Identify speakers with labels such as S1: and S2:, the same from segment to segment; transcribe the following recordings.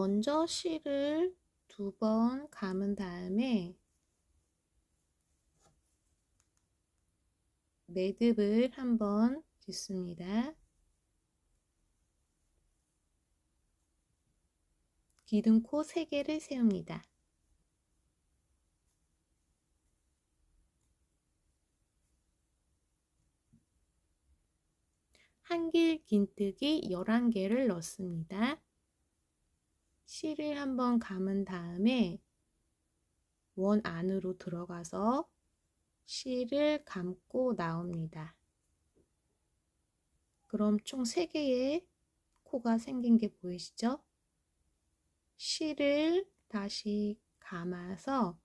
S1: 먼저 실을 2번 감은 다음에 매듭을 한번 짓습니다. 기둥코 3개를 세웁니다. 한길 긴뜨기 11개를 넣습니다. 실을 한번 감은 다음에 원 안으로 들어가서 실을 감고 나옵니다. 그럼 총 3개의 코가 생긴 게 보이시죠? 실을 다시 감아서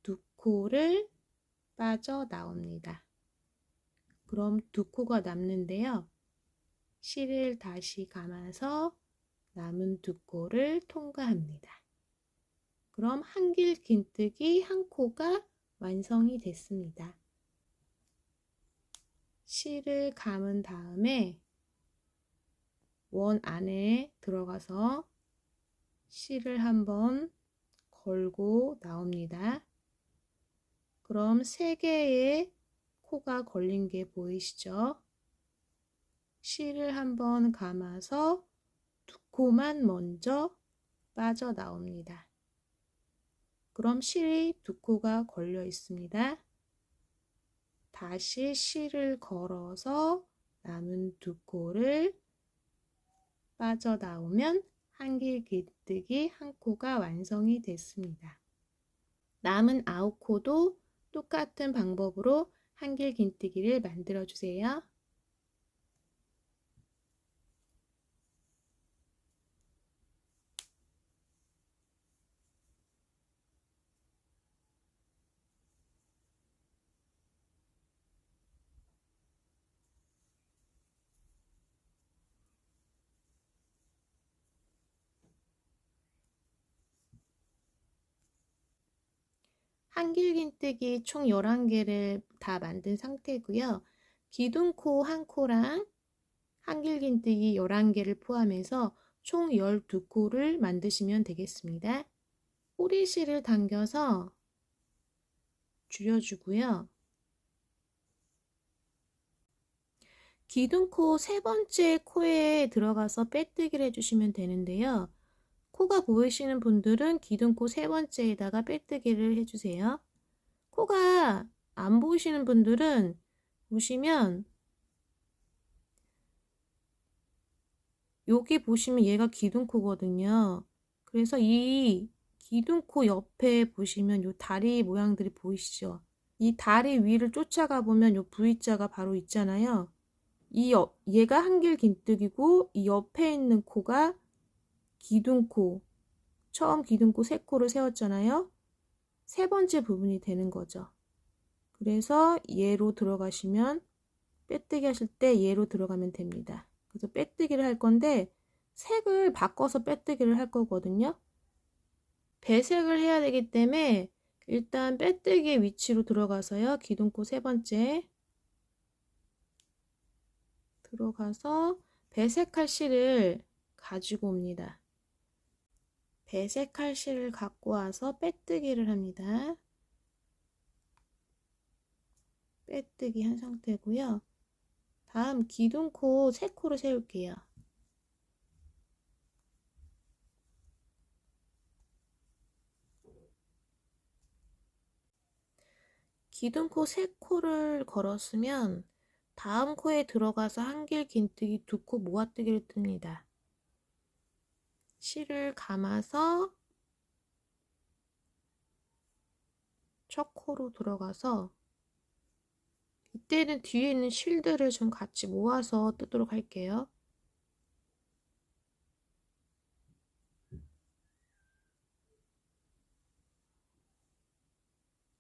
S1: 2코를 빠져 나옵니다. 그럼 2코가 남는데요. 실을 다시 감아서 남은 2코를 통과합니다. 그럼 한길 긴뜨기 1코가 완성이 됐습니다. 실을 감은 다음에 원 안에 들어가서 실을 한번 걸고 나옵니다. 그럼 3개의 코가 걸린 게 보이시죠? 실을 한번 감아서 2코만 먼저 빠져나옵니다. 그럼 실이 2코가 걸려 있습니다. 다시 실을 걸어서 남은 2코를 빠져나오면 한길 긴뜨기 1코가 완성이 됐습니다. 남은 9코도 똑같은 방법으로 한길 긴뜨기를 만들어 주세요. 한길 긴뜨기 총 11개를 다 만든 상태고요. 기둥코 1코랑 한길 긴뜨기 11개를 포함해서 총 12코를 만드시면 되겠습니다. 꼬리실을 당겨서 줄여주고요. 기둥코 3번째 코에 들어가서 빼뜨기를 해주시면 되는데요. 코가 보이시는 분들은 기둥코 3번째에다가 빼뜨기를 해주세요. 코가 안 보이시는 분들은 보시면 여기 보시면 얘가 기둥코거든요. 그래서 이 기둥코 옆에 보시면 요 다리 모양들이 보이시죠? 이 다리 위를 쫓아가 보면 요 V자가 바로 있잖아요. 얘가 한길 긴뜨기고 이 옆에 있는 코가 기둥코, 처음 기둥코 3코를 세웠잖아요. 3번째 부분이 되는 거죠. 그래서 얘로 들어가시면 빼뜨기 하실 때 얘로 들어가면 됩니다. 그래서 빼뜨기를 할 건데 색을 바꿔서 빼뜨기를 할 거거든요. 배색을 해야 되기 때문에 일단 빼뜨기의 위치로 들어가서요. 기둥코 3번째 들어가서 배색할 실을 가지고 옵니다. 배색할 실을 갖고 와서 빼뜨기를 합니다. 빼뜨기 한 상태고요. 다음 기둥코 3코를 세울게요. 기둥코 3코를 걸었으면 다음 코에 들어가서 한길 긴뜨기 2코 모아뜨기를 뜹니다. 실을 감아서 첫 코로 들어가서 이때는 뒤에 있는 실들을 좀 같이 모아서 뜨도록 할게요.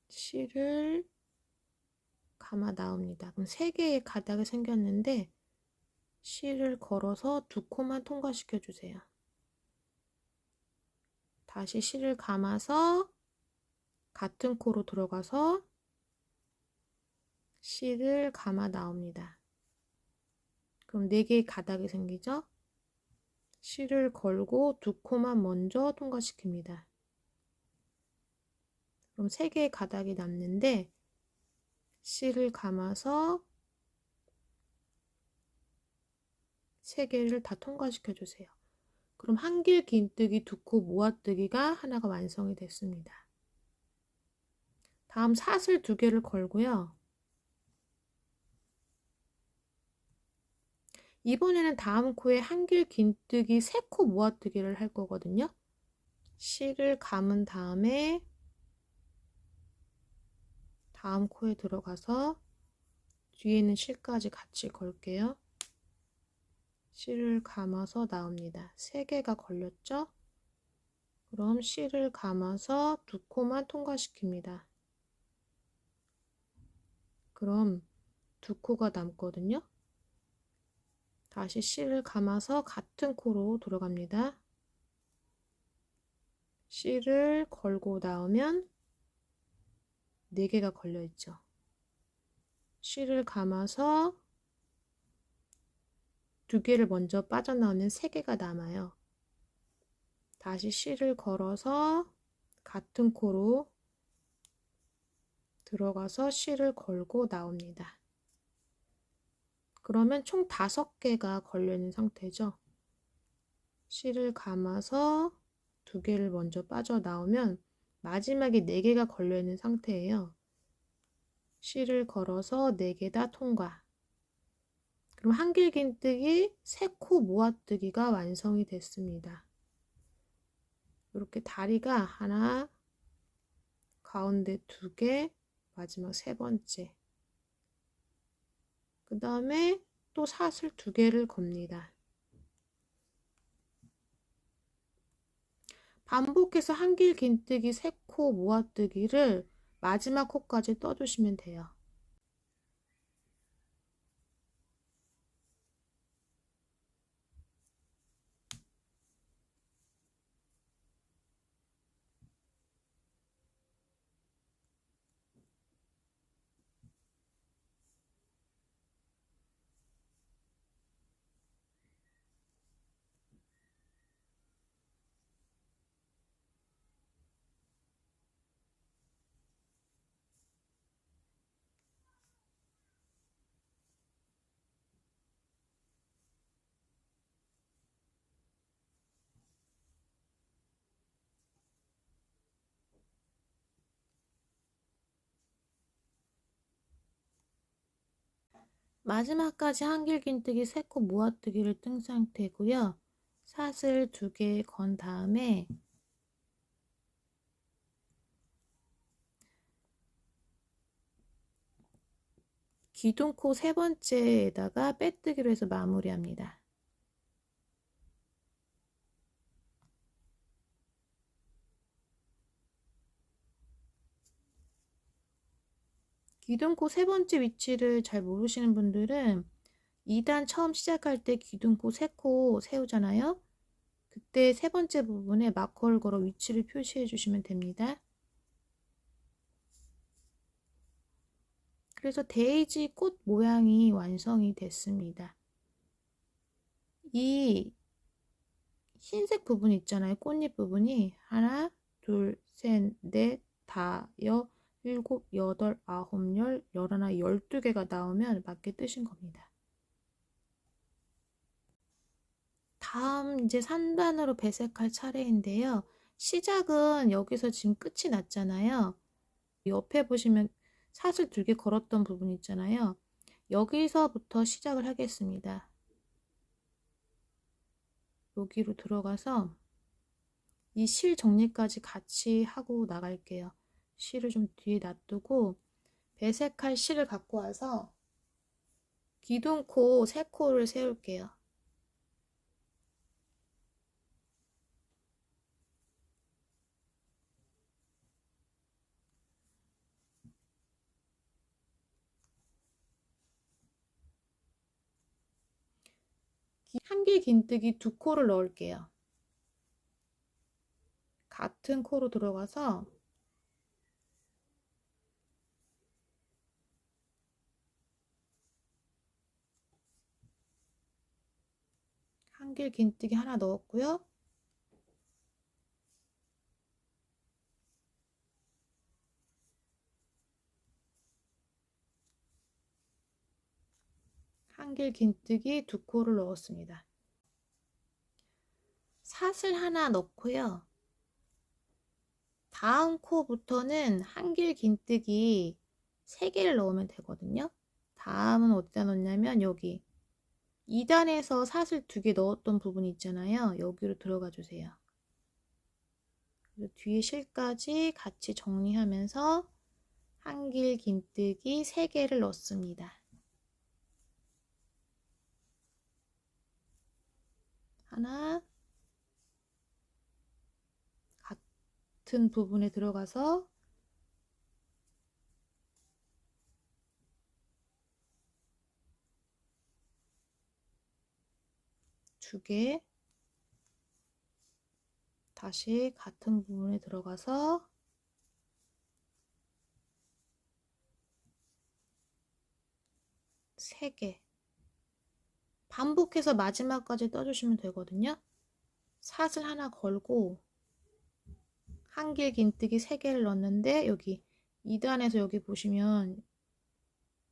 S1: 실을 감아 나옵니다. 그럼 3개의 가닥이 생겼는데 실을 걸어서 2코만 통과시켜 주세요. 다시 실을 감아서 같은 코로 들어가서 실을 감아 나옵니다. 그럼 4개의 가닥이 생기죠? 실을 걸고 두 코만 먼저 통과시킵니다. 그럼 3개의 가닥이 남는데 실을 감아서 3개를 다 통과시켜 주세요. 그럼 한길 긴뜨기, 두 코 모아뜨기가 하나가 완성이 됐습니다. 다음 사슬 2개를 걸고요. 이번에는 다음 코에 한길 긴뜨기, 3코 모아뜨기를 할 거거든요. 실을 감은 다음에 다음 코에 들어가서 뒤에 있는 실까지 같이 걸게요. 실을 감아서 나옵니다. 3개가 걸렸죠? 그럼 실을 감아서 두 코만 통과시킵니다. 그럼 두 코가 남거든요. 다시 실을 감아서 같은 코로 들어갑니다. 실을 걸고 나오면 4개가 걸려 있죠. 실을 감아서 2개를 먼저 빠져나오면 3개가 남아요. 다시 실을 걸어서 같은 코로 들어가서 실을 걸고 나옵니다. 그러면 총 5개가 걸려 있는 상태죠. 실을 감아서 2개를 먼저 빠져나오면 마지막에 4개가 걸려 있는 상태예요. 실을 걸어서 4개 다 통과. 그럼 한길 긴뜨기, 3코 모아뜨기가 완성이 됐습니다. 이렇게 다리가 하나, 가운데 2개, 마지막 3번째. 그 다음에 또 사슬 2개를 겁니다. 반복해서 한길 긴뜨기, 3코 모아뜨기를 마지막 코까지 떠주시면 돼요. 마지막까지 한길 긴뜨기, 3코 모아뜨기를 뜬 상태고요. 사슬 2개 건 다음에 기둥코 3번째에다가 빼뜨기로 해서 마무리합니다. 기둥코 3번째 위치를 잘 모르시는 분들은 2단 처음 시작할 때 기둥코 3코 세우잖아요. 그때 3번째 부분에 마커를 걸어 위치를 표시해 주시면 됩니다. 그래서 데이지 꽃 모양이 완성이 됐습니다. 이 흰색 부분 있잖아요. 꽃잎 부분이 하나, 둘, 셋, 넷, 다, 여, 일곱, 여덟, 아홉, 열, 열하나, 12개가 나오면 맞게 뜨신 겁니다. 다음 이제 산단으로 배색할 차례인데요. 시작은 여기서 지금 끝이 났잖아요. 옆에 보시면 사슬 2개 걸었던 부분 있잖아요. 여기서부터 시작을 하겠습니다. 여기로 들어가서 이 실 정리까지 같이 하고 나갈게요. 실을 좀 뒤에 놔두고 배색할 실을 갖고 와서 기둥코 3코를 세울게요. 한길 긴뜨기 2코를 넣을게요. 같은 코로 들어가서 한길 긴뜨기 하나 넣었고요. 한길 긴뜨기 2코를 넣었습니다. 사슬 하나 넣고요. 다음 코부터는 한길 긴뜨기 3개를 넣으면 되거든요. 다음은 어디다 넣냐면 여기 2단에서 사슬 2개 넣었던 부분이 있잖아요. 여기로 들어가 주세요. 그리고 뒤에 실까지 같이 정리하면서 한길 긴뜨기 3개를 넣습니다. 하나, 같은 부분에 들어가서 두 개, 다시 같은 부분에 들어가서 세 개, 반복해서 마지막까지 떠주시면 되거든요. 사슬 하나 걸고 한길 긴뜨기 3개를 넣었는데 여기 2단에서 여기 보시면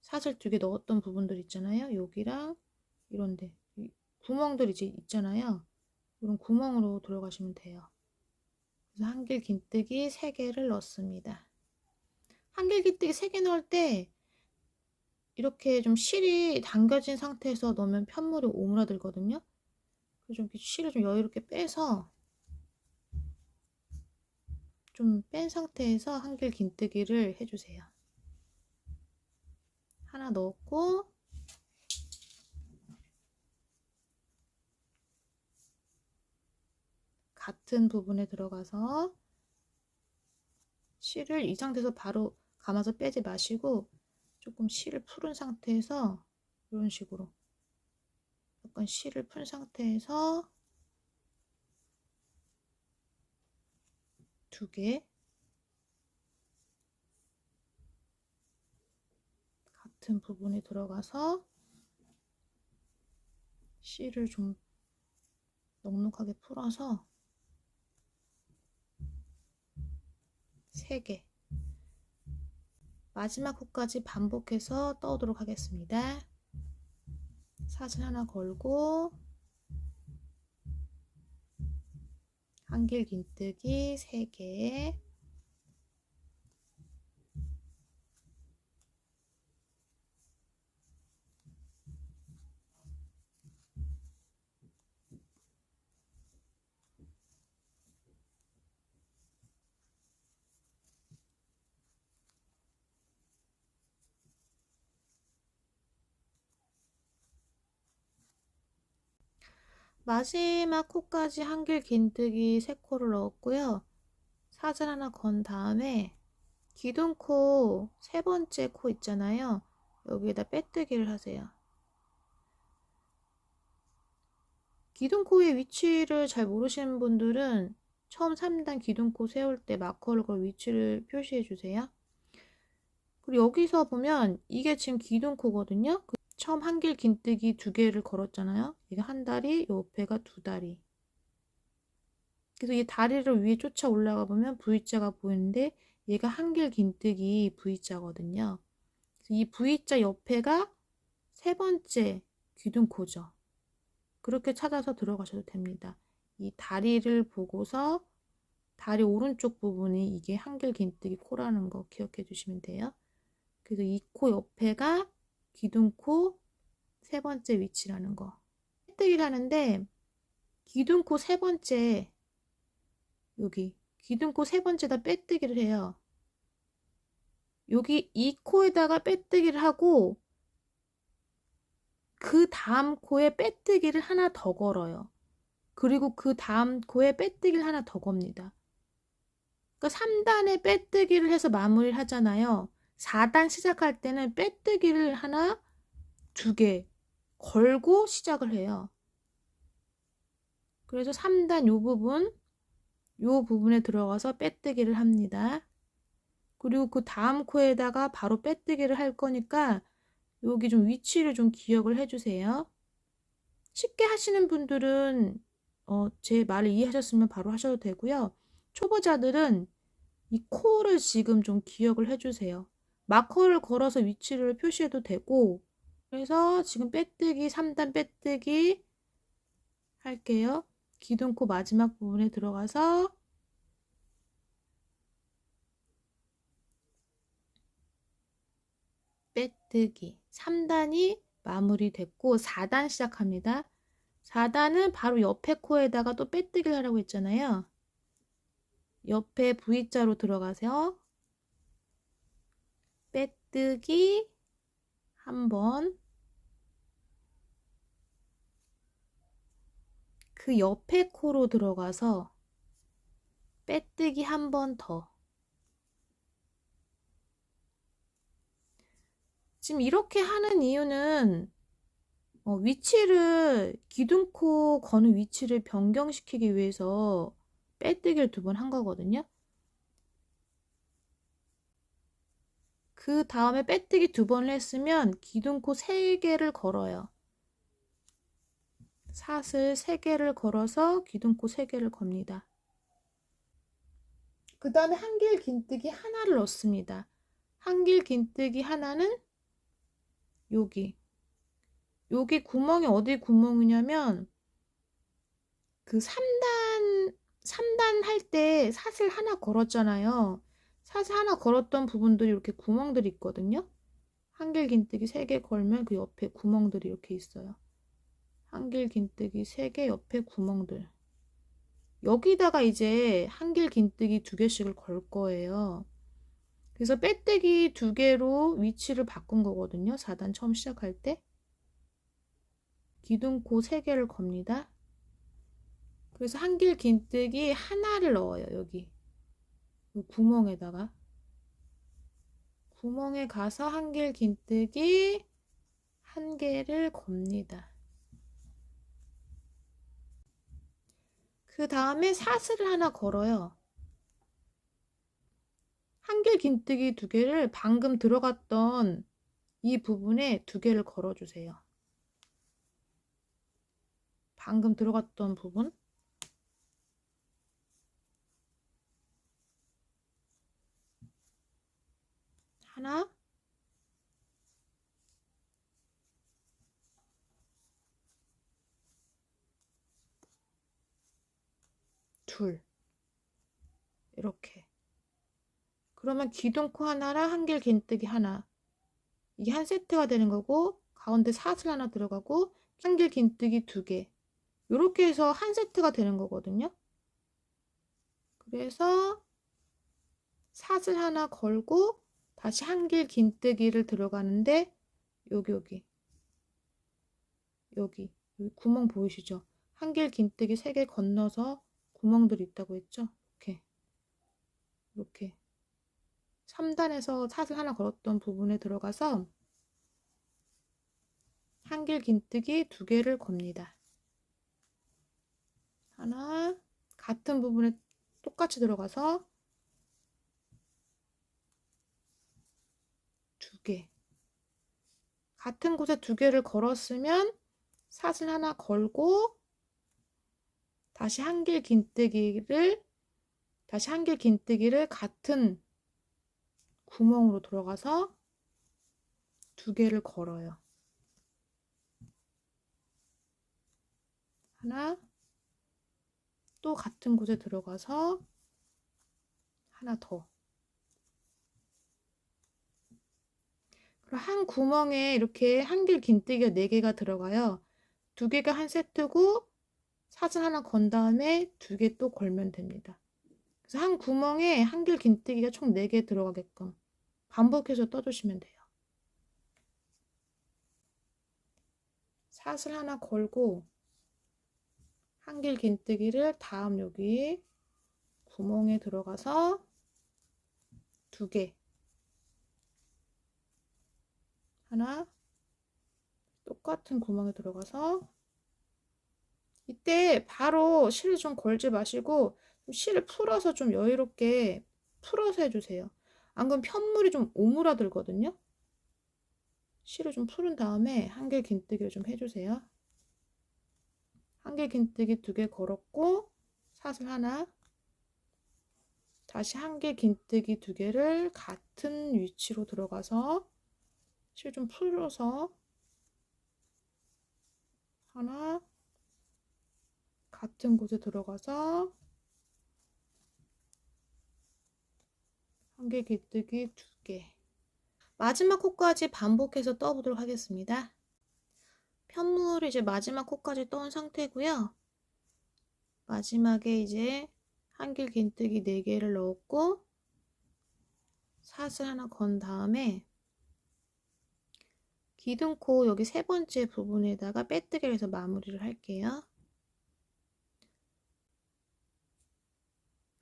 S1: 사슬 2개 넣었던 부분들 있잖아요. 여기랑 이런데 구멍들 이제 있잖아요. 이런 구멍으로 들어가시면 돼요. 그래서 한길 긴뜨기 3개를 넣습니다. 한길 긴뜨기 3개 넣을 때 이렇게 좀 실이 당겨진 상태에서 넣으면 편물이 오므라들거든요. 그래서 좀 실을 좀 여유롭게 빼서 좀 뺀 상태에서 한길 긴뜨기를 해주세요. 하나 넣었고 같은 부분에 들어가서 실을 이 상태에서 바로 감아서 빼지 마시고 조금 실을 풀은 상태에서 이런 식으로 약간 실을 푼 상태에서 2개 같은 부분에 들어가서 실을 좀 넉넉하게 풀어서 3개 마지막 코까지 반복해서 떠오도록 하겠습니다. 사슬 하나 걸고 한길 긴뜨기 3개 마지막 코까지 한길 긴뜨기 3코를 넣었고요. 사슬 하나 건 다음에 기둥코 3번째 코 있잖아요. 여기에다 빼뜨기를 하세요. 기둥코의 위치를 잘 모르시는 분들은 처음 3단 기둥코 세울 때 마커를 걸 위치를 표시해 주세요. 그리고 여기서 보면 이게 지금 기둥코거든요. 처음 한길 긴뜨기 2개를 걸었잖아요. 이게 한 다리, 옆에가 2다리. 그래서 이 다리를 위에 쫓아 올라가 보면 V자가 보이는데 얘가 한길 긴뜨기 V자거든요. 이 V자 옆에가 3번째 기둥코죠. 그렇게 찾아서 들어가셔도 됩니다. 이 다리를 보고서 다리 오른쪽 부분이 이게 한길 긴뜨기 코라는 거 기억해 주시면 돼요. 그래서 이 코 옆에가 기둥코 3번째 위치라는 거. 빼뜨기를 하는데 기둥코 3번째 여기 기둥코 3번째다 빼뜨기를 해요. 여기 이 코에다가 빼뜨기를 하고 그 다음 코에 빼뜨기를 하나 더 걸어요. 그리고 그 다음 코에 빼뜨기를 하나 더 겁니다. 그러니까 3단에 빼뜨기를 해서 마무리를 하잖아요. 4단 시작할 때는 빼뜨기를 하나, 2개 걸고 시작을 해요. 그래서 3단 요 부분에 들어가서 빼뜨기를 합니다. 그리고 그 다음 코에다가 바로 빼뜨기를 할 거니까 여기 좀 위치를 좀 기억을 해주세요. 쉽게 하시는 분들은 제 말을 이해하셨으면 바로 하셔도 되고요. 초보자들은 이 코를 지금 좀 기억을 해주세요. 마커를 걸어서 위치를 표시해도 되고, 그래서 지금 빼뜨기 3단 빼뜨기 할게요. 기둥코 마지막 부분에 들어가서 빼뜨기 3단이 마무리됐고 4단 시작합니다. 4단은 바로 옆에 코에다가 또 빼뜨기를 하라고 했잖아요. 옆에 V자로 들어가세요. 빼뜨기 한 번, 그 옆에 코로 들어가서 빼뜨기 한 번 더. 지금 이렇게 하는 이유는 위치를 기둥코 거는 위치를 변경시키기 위해서 빼뜨기를 2번 한 거거든요. 그 다음에 빼뜨기 2번을 했으면 기둥코 3개를 걸어요. 사슬 3개를 걸어서 기둥코 3개를 겁니다. 그 다음에 한길 긴뜨기 하나를 넣습니다. 한길 긴뜨기 하나는 여기 구멍이 어디 구멍이냐면 그 3단 할 때 사슬 하나 걸었잖아요. 사슬 하나 걸었던 부분들이 이렇게 구멍들이 있거든요. 한길 긴뜨기 3개 걸면 그 옆에 구멍들이 이렇게 있어요. 한길 긴뜨기 3개 옆에 구멍들. 여기다가 이제 한길 긴뜨기 2개씩을 걸 거예요. 그래서 빼뜨기 2개로 위치를 바꾼 거거든요. 4단 처음 시작할 때. 기둥코 3개를 겁니다. 그래서 한길 긴뜨기 하나를 넣어요. 여기 구멍에다가. 구멍에 가서 한길 긴뜨기 1개를 겁니다. 그 다음에 사슬을 하나 걸어요. 한길 긴뜨기 2개를 방금 들어갔던 이 부분에 2개를 걸어주세요. 방금 들어갔던 부분. 하나, 둘, 이렇게. 그러면 기둥코 하나랑 한길 긴뜨기 하나. 이게 한 세트가 되는 거고, 가운데 사슬 하나 들어가고, 한길 긴뜨기 2개. 이렇게 해서 한 세트가 되는 거거든요. 그래서 사슬 하나 걸고 다시 한길 긴뜨기를 들어가는데 여기 구멍 보이시죠? 한길 긴뜨기 3개 건너서 구멍들이 있다고 했죠? 이렇게 3단에서 사슬 하나 걸었던 부분에 들어가서 한길 긴뜨기 2개를 겁니다. 하나, 같은 부분에 똑같이 들어가서 2개. 같은 곳에 2개를 걸었으면 사슬 하나 걸고 다시 한길 긴뜨기를 같은 구멍으로 들어가서 2개를 걸어요. 하나, 또 같은 곳에 들어가서 하나 더. 그리고 한 구멍에 이렇게 한길 긴뜨기가 4개가 들어가요. 2개가 한 세트고 사슬 하나 건 다음에 2개 또 걸면 됩니다. 그래서 한 구멍에 한길 긴뜨기가 총 4개 들어가게끔 반복해서 떠주시면 돼요. 사슬 하나 걸고 한길 긴뜨기를 다음 여기 구멍에 들어가서 2개. 하나, 똑같은 구멍에 들어가서 이때 바로 실을 좀 걸지 마시고 실을 풀어서 좀 여유롭게 풀어서 해주세요. 안 그러면 편물이 좀 오므라들거든요. 실을 좀 풀은 다음에 한길 긴뜨기를 좀 해주세요. 한길긴뜨기 2개 걸었고 사슬 하나, 다시 한길긴뜨기 2개를 같은 위치로 들어가서 실 좀 풀어서 하나, 같은 곳에 들어가서 한길긴뜨기 2개. 마지막 코까지 반복해서 떠보도록 하겠습니다. 편물을 이제 마지막 코까지 떠온 상태고요. 마지막에 이제 한길긴뜨기 4개를 넣었고 사슬 하나 건 다음에 기둥코 여기 3번째 부분에다가 빼뜨기를 해서 마무리를 할게요.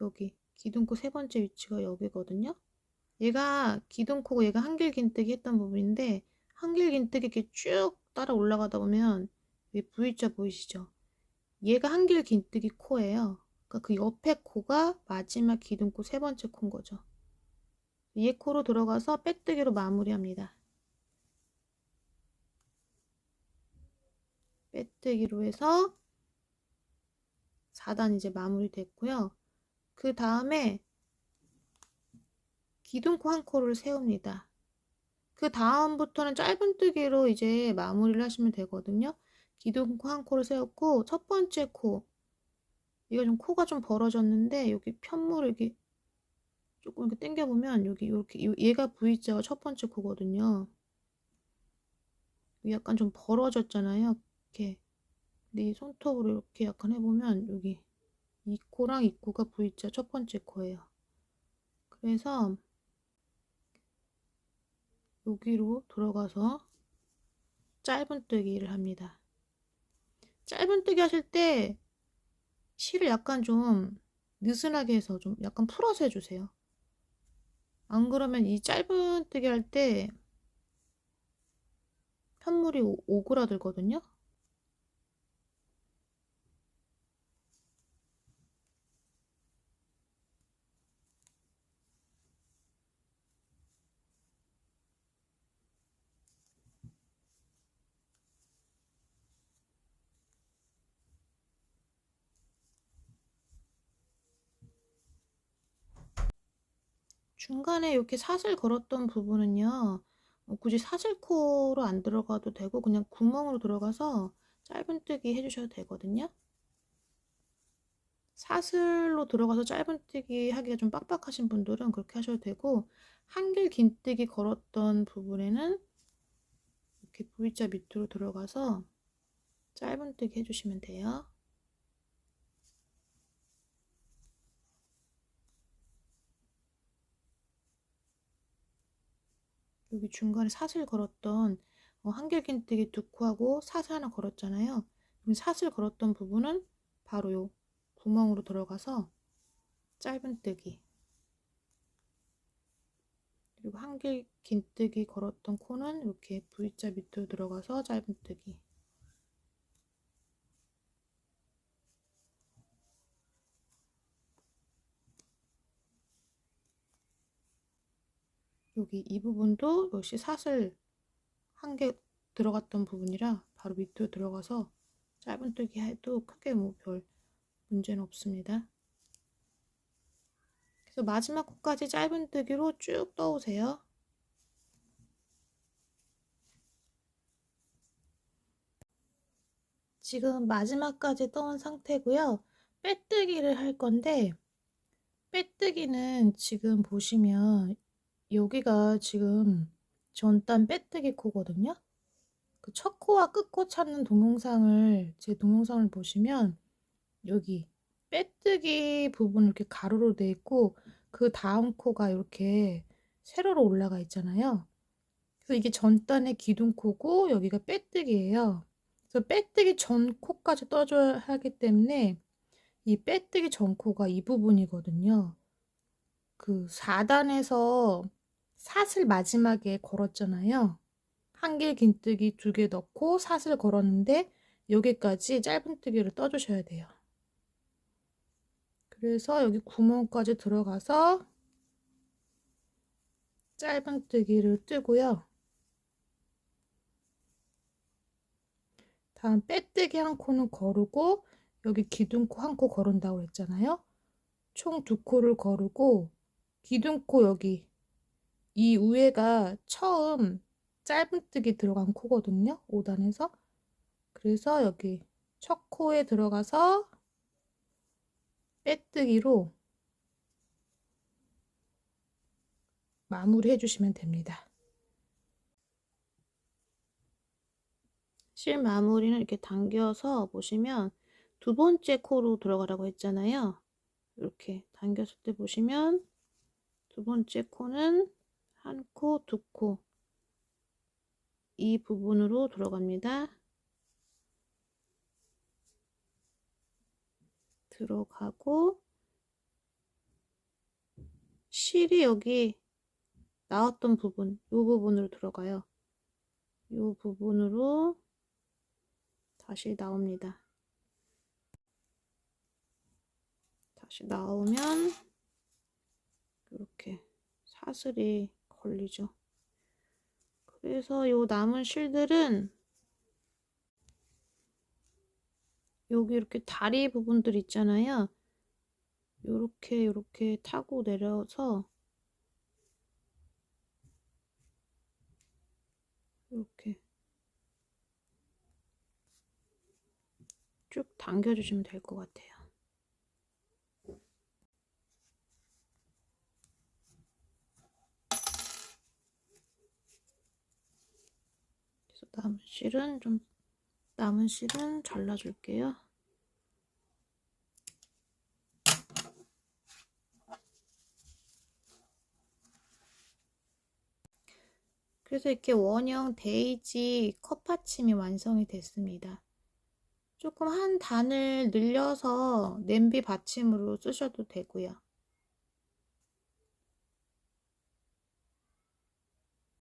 S1: 여기 기둥코 3번째 위치가 여기거든요. 얘가 기둥코고 얘가 한길긴뜨기 했던 부분인데 한길긴뜨기 이렇게 쭉 따라 올라가다 보면 여기 V자 보이시죠? 얘가 한길긴뜨기 코예요. 그러니까 그 옆에 코가 마지막 기둥코 3번째 코인 거죠. 얘 코로 들어가서 빼뜨기로 마무리합니다. 빼뜨기로 해서 4단 이제 마무리 됐고요. 그 다음에 기둥코 한 코를 세웁니다. 그 다음부터는 짧은뜨기로 이제 마무리를 하시면 되거든요. 기둥코 한 코를 세웠고 첫 번째 코, 이거 좀 코가 좀 벌어졌는데 여기 편물을 이렇게 조금 이렇게 당겨보면 여기 이렇게 얘가 V자가 첫 번째 코거든요. 약간 좀 벌어졌잖아요. 이렇게. 근데 이 손톱으로 이렇게 약간 해보면 여기 이 코랑 이 코가 V자 첫 번째 코예요. 그래서 여기로 들어가서 짧은뜨기를 합니다. 짧은뜨기 하실 때 실을 약간 좀 느슨하게 해서 좀 약간 풀어서 해주세요. 안 그러면 이 짧은뜨기 할 때 편물이 오그라들거든요. 중간에 이렇게 사슬 걸었던 부분은요, 굳이 사슬코로 안 들어가도 되고 그냥 구멍으로 들어가서 짧은뜨기 해주셔도 되거든요. 사슬로 들어가서 짧은뜨기 하기가 좀 빡빡하신 분들은 그렇게 하셔도 되고, 한길긴뜨기 걸었던 부분에는 이렇게 V자 밑으로 들어가서 짧은뜨기 해주시면 돼요. 여기 중간에 사슬 걸었던 한길긴뜨기 2코하고 사슬 하나 걸었잖아요. 사슬 걸었던 부분은 바로 요 구멍으로 들어가서 짧은뜨기, 그리고 한길긴뜨기 걸었던 코는 이렇게 V자 밑으로 들어가서 짧은뜨기. 여기 이 부분도 역시 사슬 한 개 들어갔던 부분이라 바로 밑으로 들어가서 짧은뜨기 해도 크게 뭐 별 문제는 없습니다. 그래서 마지막 코까지 짧은뜨기로 쭉 떠오세요. 지금 마지막까지 떠온 상태고요. 빼뜨기를 할 건데, 빼뜨기는 지금 보시면 여기가 지금 전단 빼뜨기 코거든요. 그 첫 코와 끝 코 찾는 동영상을, 제 동영상을 보시면 여기 빼뜨기 부분 이렇게 가로로 돼 있고 그 다음 코가 이렇게 세로로 올라가 있잖아요. 그래서 이게 전단의 기둥코고 여기가 빼뜨기예요. 그래서 빼뜨기 전 코까지 떠줘야 하기 때문에 이 빼뜨기 전 코가 이 부분이거든요. 그 4단에서 사슬 마지막에 걸었잖아요. 한길긴뜨기 2개 넣고 사슬 걸었는데 여기까지 짧은뜨기를 떠주셔야 돼요. 그래서 여기 구멍까지 들어가서 짧은뜨기를 뜨고요. 다음 빼뜨기 한 코는 거르고 여기 기둥코 한 코 거른다고 했잖아요. 총 2코를 거르고 기둥코 여기 이 위에가 처음 짧은뜨기 들어간 코거든요. 5단에서. 그래서 여기 첫 코에 들어가서 빼뜨기로 마무리 해주시면 됩니다. 실 마무리는 이렇게 당겨서 보시면 2번째 코로 들어가라고 했잖아요. 이렇게 당겼을 때 보시면 2번째 코는 1코, 2코 이 부분으로 들어갑니다. 들어가고 실이 여기 나왔던 부분, 이 부분으로 들어가요. 이 부분으로 다시 나옵니다. 다시 나오면 이렇게 사슬이 걸리죠. 그래서 요 남은 실들은 여기 이렇게 다리 부분들 있잖아요. 요렇게 타고 내려서 이렇게 쭉 당겨주시면 될 것 같아요. 그래서 남은 실은 잘라줄게요. 그래서 이렇게 원형 데이지 컵 받침이 완성이 됐습니다. 조금 한 단을 늘려서 냄비 받침으로 쓰셔도 되고요.